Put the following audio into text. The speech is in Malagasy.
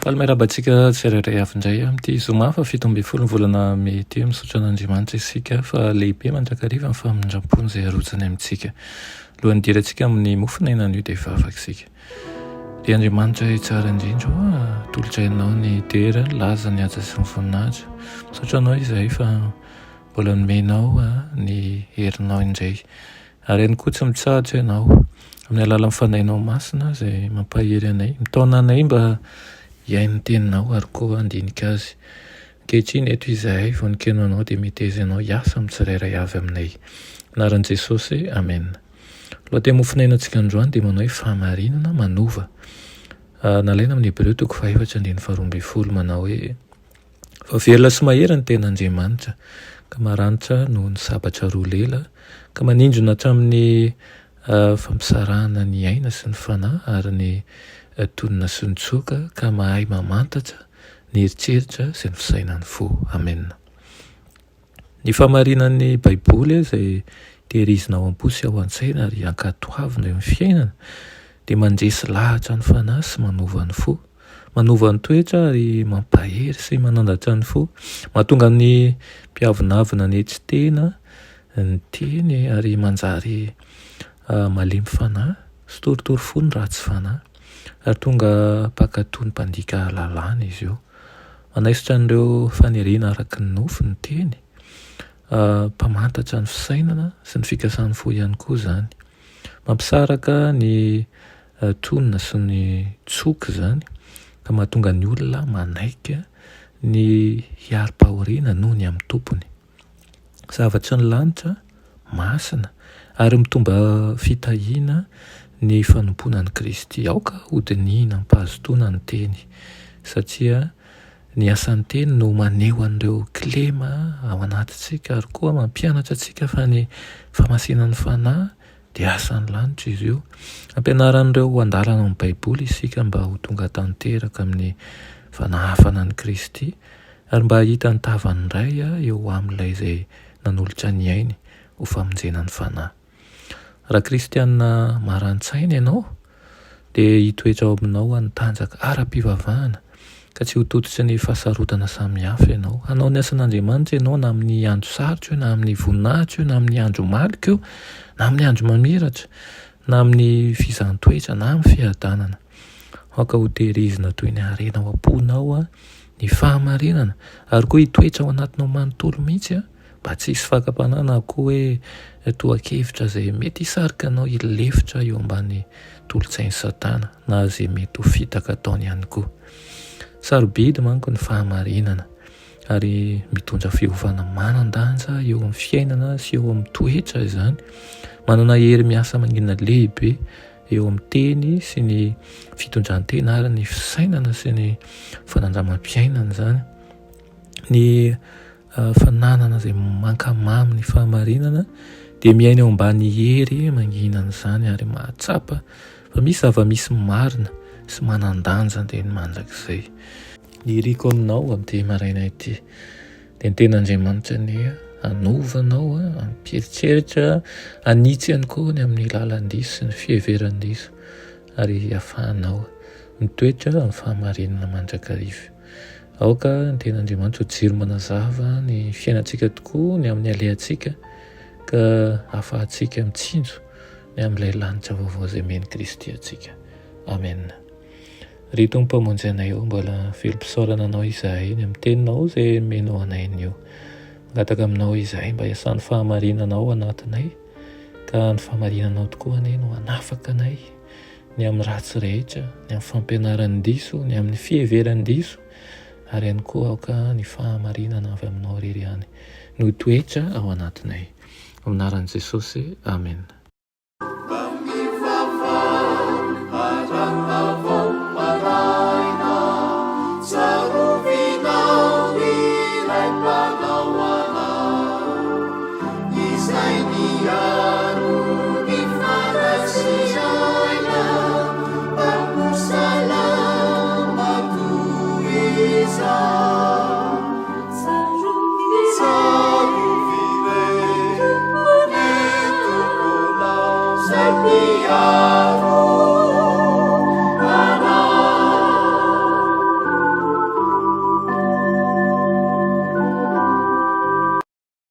Fahameraba-ntsika tsirairay avy indray amin'ity zoma fa 17 volana mety misotro an'Andriamanitra isika fa lehibe mandrakariva ny famindram-pony izay arotsany amintsika. Alohan'ny dirantsika amin'ny mofinaina an'io dia vavaka isika. Ry Andriamanitra tsara indrindra tolotra ianao ny dera laza ny aja sy ny voninahitra. Misotro anao izahay fa mbola nomenao ny herinao indray ary ihany koa tsy mitsahatra ianao amin'ny alalan'ny fanahinao masina izay mampahery anay, mitaona anay mba iain'ny teninao ary koa andinika azy. Ankehitriny eto izahay voninkaino anao dia miteza ianao hiasa amin'ny tsirairay avy aminay. Anaran'i Jesosy, amen. Lohateny mofinainantsika androany dia manao hoe fahamarinana manova. Nalaina amin'ny Hebreo 4:12 manao hoe fa velona sy mahery ny ten'Andriamanitra ka maranitra noho ny sabatra roa lela ka manindrona hatramin'ny fampisarahana ny aina sy ny fanahy ary ny tonona sy ny tsoka ka mahay mamantatra ny heritreritra sy ny fisainan'ny fo. Amen. Ny fahamarinan'ny Baiboly izay tehirizina ao am-po sy ao an-tsaina ary ankatoavina eo amin'ny fiainana dia mandresy lahatra ny fanahy sy manova ny fo, manova ny toetra ary mampahery sy manandatra ny fo, mahatonga ny mpiavonavina ny etsi-tena ny teny ary manjary malemy fanahy sy toritory fo ny ratsy fanahy ary tonga mpakatoa ny mpandika lalàna izy io. Manaisotra an'ireo faniriana araka ny nofo ny teny, mpamantatra ny fisainana sy ny fikasan'ny fo ihany koa izany. Mampisaraka ny tonona sy ny tsoka izany ka mahatonga ny olona manaika ny hiari-pahoriana noho ny amin'ny tompony. Zavatry ny lanitra masina ary mitomba fitahiana ny fanompoana ny Kristy. Aoka hodinina mpahazotoana ny teny satria ny asan'ny teny no maneho an'ireo kilema ao anatintsika ary koa mampianatra antsika fa ny famasinan'ny fanahy dia asan'ny lanitra izy io. Ampianaran'ireo andalana amin'ny Baiboly isika mba ho tonga tanteraka amin'ny fanahafana ny Kristy ary mba hahita ny tavany iray eo amin'ilay izay nanolotra ny ainy ho famonjena ny fanahy. Raha kristianina marantsaina ianao dia hitoetra ao aminao ny tanjaka ara-pivavahana ka tsy ho tototry ny fahasarotana samihafa ianao. Hanao ny asan'Andriamanitra ianao na amin'ny andro sarotra io, na amin'ny voninahitra io, na amin'ny andro malika io, na amin'ny andro mamiratra, na amin'ny fizahanttoetra, na amin'ny fiadanana. Aoka ho tehirizina toy ny harena ao am-ponao ny fahamarinana ary koa hitoetra ao anatinao manontolo mihitsy mba tsy hisy fakam-panahy na koa hoe tohan-kevitra izay mety hisarika anao hilefitra eo ambany tolotsain'ny Satana na izay mety ho fitaka ataony ihany koa. Sarobidy manko ny fahamarinana ary mitondra fiovana manan-danja eo amin'ny fiainana sy eo amin'ny toetra izany. Manana hery miasa mangina lehibe eo amin'ny teny sy ny fitondran-tena ary ny fisainana sy ny fanandramam-piainana izany. Ny fananana izay mankamamy ny fahamarinana dia miaina eo ambany hery manginana izany ary mahatsapa fa misy zava-misy marina sy manan-danja dia ny mandrakizay. Ny hiriko aminao amin'ity maraina ity dia ny ten'Andriamanitra ny hanovanao, hampieritreritra, hanitsy ihany koa ny amin'ny lalan-diso sy ny fiheveran-diso ary hafahanao mitoetra amin'ny fahamarinana mandrakariva. Aoka ny ten'Andriamanitra ho jiro manazava ny fiainantsika tokoa ny amin'ny alehantsika ka ahafahantsika mitsinjo ny amin'ilay lanitra vaovao izay meny Kristy antsika. Amen. Ry Tompo mpamonjy anay eo, mbola velom-pisaorana anao izahay ny amin'ny teninao izay menao anay io. Mangataka aminao izahay mba hiasan'ny fahamarinanao anatinay ka ny fahamarinanao tokoa anay no hanafaka anay ny amin'ny ratsy rehetra, ny amin'ny fampianaran'ny diso, ny amin'ny fiheveran'ny diso ary ihany koa aoka ny fahamarinana avy aminao irery ihany no toetra ao anatinay. Amin'ny anaran'i Jesosy, amen. Sarupi miaro